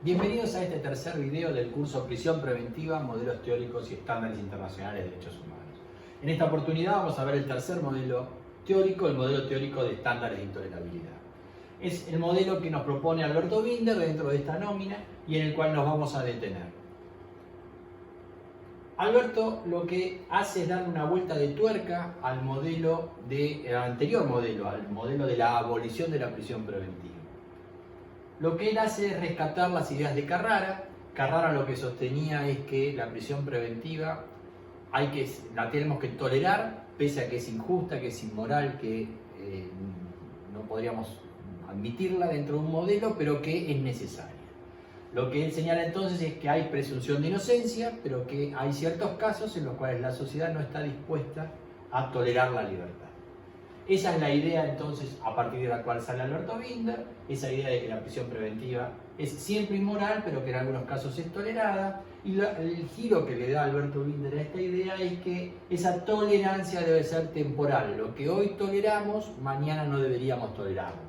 Bienvenidos a este tercer video del curso Prisión Preventiva, Modelos Teóricos y Estándares Internacionales de Derechos Humanos. En esta oportunidad vamos a ver el tercer modelo teórico, el modelo teórico de estándares de intolerabilidad. Es el modelo que nos propone Alberto Binder dentro de esta nómina y en el cual nos vamos a detener. Alberto lo que hace es dar una vuelta de tuerca al anterior modelo, al modelo de la abolición de la prisión preventiva. Lo que él hace es rescatar las ideas de Carrara. Carrara lo que sostenía es que la prisión preventiva la tenemos que tolerar, pese a que es injusta, que es inmoral, que no podríamos admitirla dentro de un modelo, pero que es necesaria. Lo que él señala entonces es que hay presunción de inocencia, pero que hay ciertos casos en los cuales la sociedad no está dispuesta a tolerar la libertad. Esa es la idea entonces a partir de la cual sale Alberto Binder, esa idea de que la prisión preventiva es siempre inmoral, pero que en algunos casos es tolerada, y el giro que le da Alberto Binder a esta idea es que esa tolerancia debe ser temporal. Lo que hoy toleramos, mañana no deberíamos tolerarlo.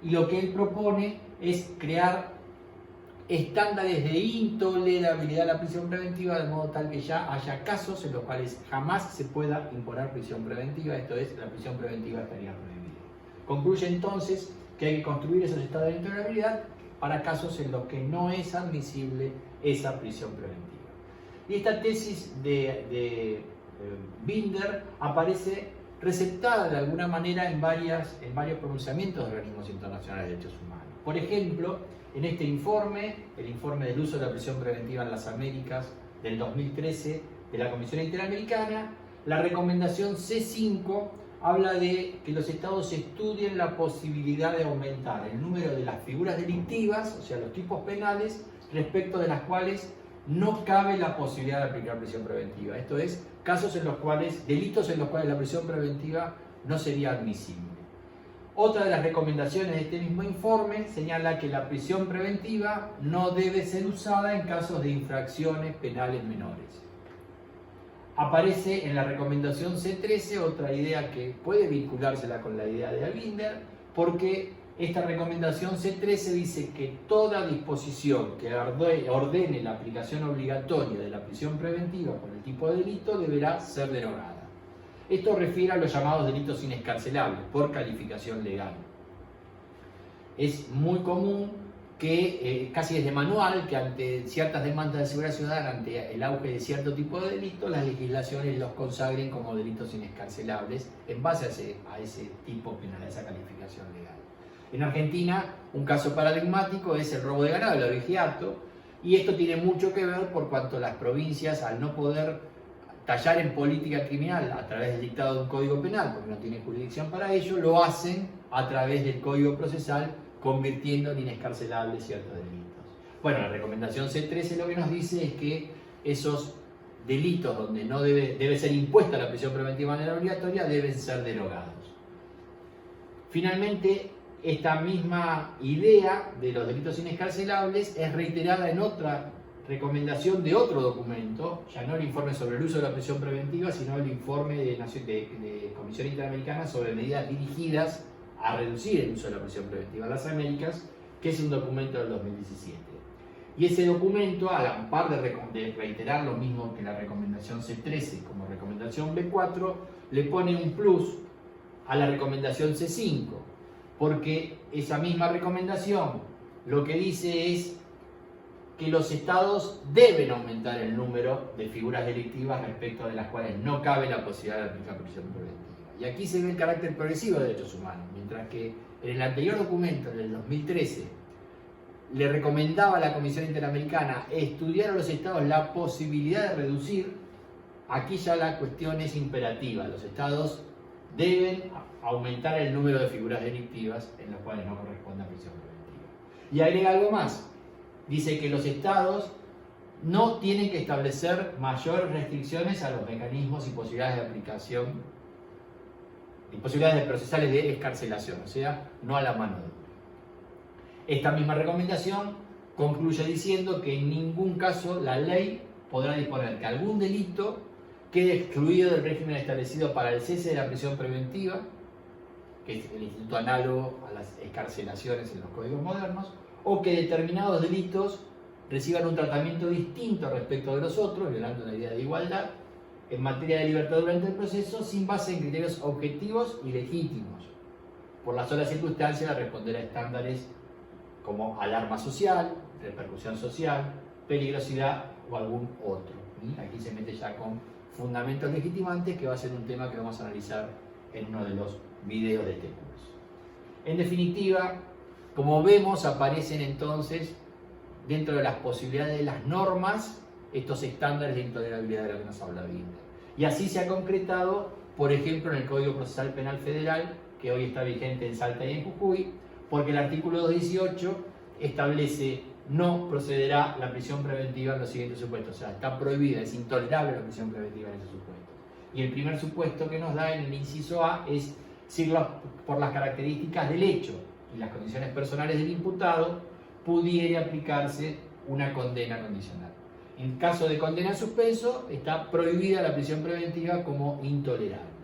Y lo que él propone es crear estándares de intolerabilidad a la prisión preventiva, de modo tal que ya haya casos en los cuales jamás se pueda imponer prisión preventiva, esto es, la prisión preventiva estaría prohibida. Concluye entonces que hay que construir esos estados de intolerabilidad para casos en los que no es admisible esa prisión preventiva. Y esta tesis de Binder aparece receptada de alguna manera en varios pronunciamientos de organismos internacionales de derechos humanos. Por ejemplo, en este informe, el informe del uso de la prisión preventiva en las Américas del 2013 de la Comisión Interamericana, la recomendación C5 habla de que los estados estudien la posibilidad de aumentar el número de las figuras delictivas, o sea, los tipos penales, respecto de las cuales no cabe la posibilidad de aplicar prisión preventiva. Esto es, delitos en los cuales la prisión preventiva no sería admisible. Otra de las recomendaciones de este mismo informe señala que la prisión preventiva no debe ser usada en casos de infracciones penales menores. Aparece en la recomendación C13 otra idea que puede vinculársela con la idea de Binder, porque esta recomendación C13 dice que toda disposición que ordene la aplicación obligatoria de la prisión preventiva por el tipo de delito deberá ser derogada. Esto refiere a los llamados delitos inescarcelables, por calificación legal. Es muy común que, casi desde manual, que ante ciertas demandas de seguridad ciudadana, ante el auge de cierto tipo de delitos, las legislaciones los consagren como delitos inescarcelables en base a ese tipo penal, a esa calificación legal. En Argentina, un caso paradigmático es el robo de ganado, el abigeato, y esto tiene mucho que ver por cuanto las provincias, al no poder tallar en política criminal a través del dictado de un código penal, porque no tiene jurisdicción para ello, lo hacen a través del código procesal, convirtiendo en inescarcelables ciertos delitos. Bueno, la recomendación C13 lo que nos dice es que esos delitos donde no debe ser impuesta la prisión preventiva de manera obligatoria deben ser derogados. Finalmente, esta misma idea de los delitos inescarcelables es reiterada en otra recomendación de otro documento, ya no el informe sobre el uso de la prisión preventiva, sino el informe de Comisión Interamericana sobre medidas dirigidas a reducir el uso de la prisión preventiva en las Américas, que es un documento del 2017. Y ese documento, a la par de reiterar lo mismo que la recomendación C13 como recomendación B4, le pone un plus a la recomendación C5, porque esa misma recomendación lo que dice es que los estados deben aumentar el número de figuras delictivas respecto de las cuales no cabe la posibilidad de aplicar prisión preventiva. Y aquí se ve el carácter progresivo de derechos humanos, mientras que en el anterior documento, en el 2013, le recomendaba a la Comisión Interamericana estudiar a los estados la posibilidad de reducir, aquí ya la cuestión es imperativa. Los estados deben aumentar el número de figuras delictivas en las cuales no corresponde a prisión preventiva. Y agrega algo más. Dice que los estados no tienen que establecer mayores restricciones a los mecanismos y posibilidades de aplicación y posibilidades de procesales de excarcelación, o sea, no a la mano de obra. Esta misma recomendación concluye diciendo que en ningún caso la ley podrá disponer que algún delito quede excluido del régimen establecido para el cese de la prisión preventiva, que es el instituto análogo a las excarcelaciones en los códigos modernos, o que determinados delitos reciban un tratamiento distinto respecto de los otros, violando la idea de igualdad, en materia de libertad durante el proceso, sin base en criterios objetivos y legítimos, por la sola circunstancia de responder a estándares como alarma social, repercusión social, peligrosidad o algún otro. ¿Sí? Aquí se mete ya con fundamentos legitimantes, que va a ser un tema que vamos a analizar en uno de los videos de este curso. En definitiva, como vemos, aparecen entonces dentro de las posibilidades de las normas estos estándares de intolerabilidad de los que nos habla Binder. Y así se ha concretado, por ejemplo, en el Código Procesal Penal Federal, que hoy está vigente en Salta y en Jujuy, porque el artículo 218 establece: no procederá la prisión preventiva en los siguientes supuestos. O sea, está prohibida, es intolerable la prisión preventiva en esos supuestos. Y el primer supuesto que nos da en el inciso A es si por las características del hecho y las condiciones personales del imputado pudiera aplicarse una condena condicional. En caso de condena en suspenso, está prohibida la prisión preventiva como intolerable.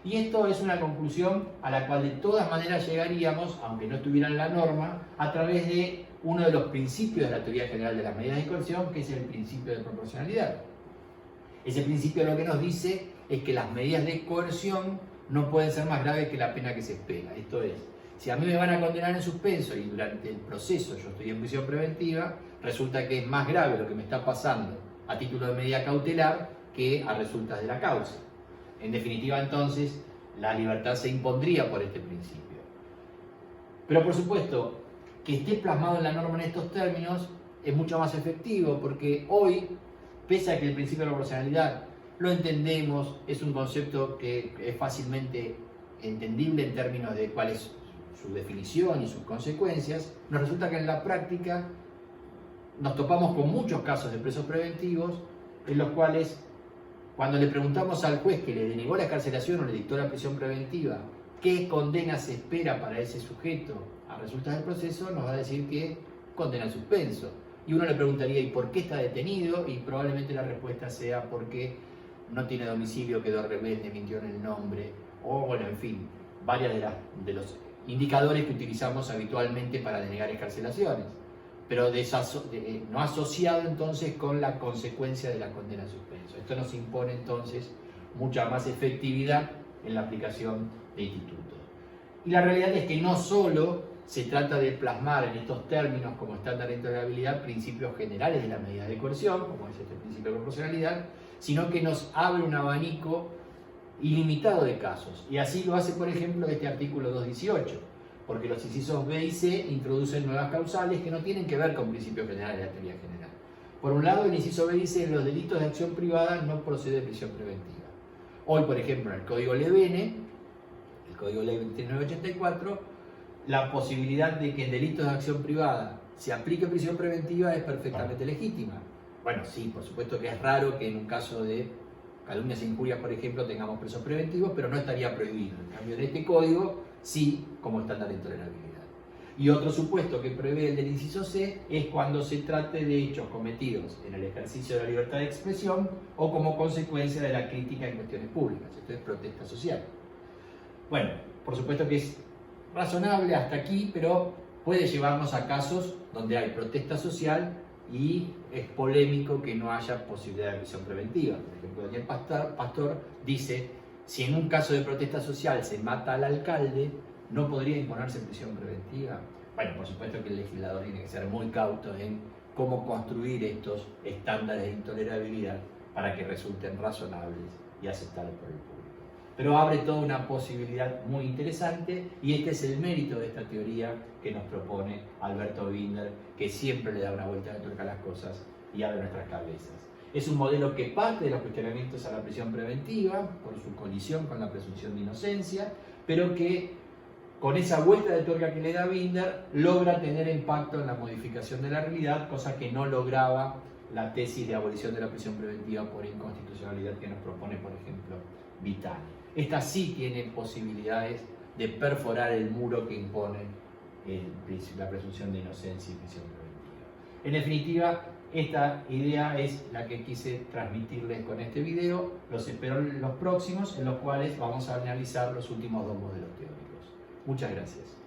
Y esto es una conclusión a la cual de todas maneras llegaríamos, aunque no estuviera en la norma, a través de uno de los principios de la teoría general de las medidas de coerción, que es el principio de proporcionalidad. Ese principio lo que nos dice es que las medidas de coerción no pueden ser más graves que la pena que se espera. Esto es, si a mí me van a condenar en suspenso y durante el proceso yo estoy en prisión preventiva, resulta que es más grave lo que me está pasando a título de medida cautelar que a resultas de la causa. En definitiva, entonces, la libertad se impondría por este principio. Pero por supuesto, que esté plasmado en la norma en estos términos es mucho más efectivo, porque hoy, pese a que el principio de proporcionalidad lo entendemos, es un concepto que es fácilmente entendible en términos de cuál es su definición y sus consecuencias, nos resulta que en la práctica nos topamos con muchos casos de presos preventivos en los cuales, cuando le preguntamos al juez que le denegó la excarcelación o le dictó la prisión preventiva, qué condena se espera para ese sujeto a resultas del proceso, nos va a decir que condena en suspenso. Y uno le preguntaría, ¿y por qué está detenido? Y probablemente la respuesta sea porque no tiene domicilio, quedó rebelde, mintió en el nombre, o bueno, en fin, varios de los indicadores que utilizamos habitualmente para denegar excarcelaciones, pero no asociado entonces con la consecuencia de la condena en suspenso. Esto nos impone entonces mucha más efectividad en la aplicación de institutos. Y la realidad es que no solo se trata de plasmar en estos términos como estándar de intolerabilidad principios generales de las medidas de coerción, como es este principio de proporcionalidad, sino que nos abre un abanico ilimitado de casos. Y así lo hace, por ejemplo, este artículo 218, porque los incisos B y C introducen nuevas causales que no tienen que ver con principios generales de la teoría general. Por un lado, el inciso B dice: los delitos de acción privada no procede de prisión preventiva. Hoy, por ejemplo, en el Código Ley, el Código Ley 2984, la posibilidad de que en delitos de acción privada se aplique prisión preventiva es perfectamente legítima. Bueno, sí, por supuesto que es raro que en un caso de calumnias e injurias, por ejemplo, tengamos presos preventivos, pero no estaría prohibido. En cambio, en este código, sí, como estándar de intolerabilidad. Y otro supuesto que prevé el del inciso C es cuando se trate de hechos cometidos en el ejercicio de la libertad de expresión o como consecuencia de la crítica en cuestiones públicas. Esto es protesta social. Bueno, por supuesto que es razonable hasta aquí, pero puede llevarnos a casos donde hay protesta social y es polémico que no haya posibilidad de prisión preventiva. Por ejemplo, Daniel Pastor dice: si en un caso de protesta social se mata al alcalde, ¿no podría imponerse prisión preventiva? Bueno, por supuesto que el legislador tiene que ser muy cauto en cómo construir estos estándares de intolerabilidad para que resulten razonables y aceptables por el público. Pero abre toda una posibilidad muy interesante, y este es el mérito de esta teoría que nos propone Alberto Binder, que siempre le da una vuelta de tuerca a las cosas y abre nuestras cabezas. Es un modelo que parte de los cuestionamientos a la prisión preventiva por su colisión con la presunción de inocencia, pero que con esa vuelta de tuerca que le da Binder logra tener impacto en la modificación de la realidad, cosa que no lograba la tesis de abolición de la prisión preventiva por inconstitucionalidad que nos propone, por ejemplo, Vitale. Esta sí tiene posibilidades de perforar el muro que impone la presunción de inocencia y prisión preventiva. En definitiva, esta idea es la que quise transmitirles con este video. Los espero en los próximos, en los cuales vamos a analizar los últimos dos modelos teóricos. Muchas gracias.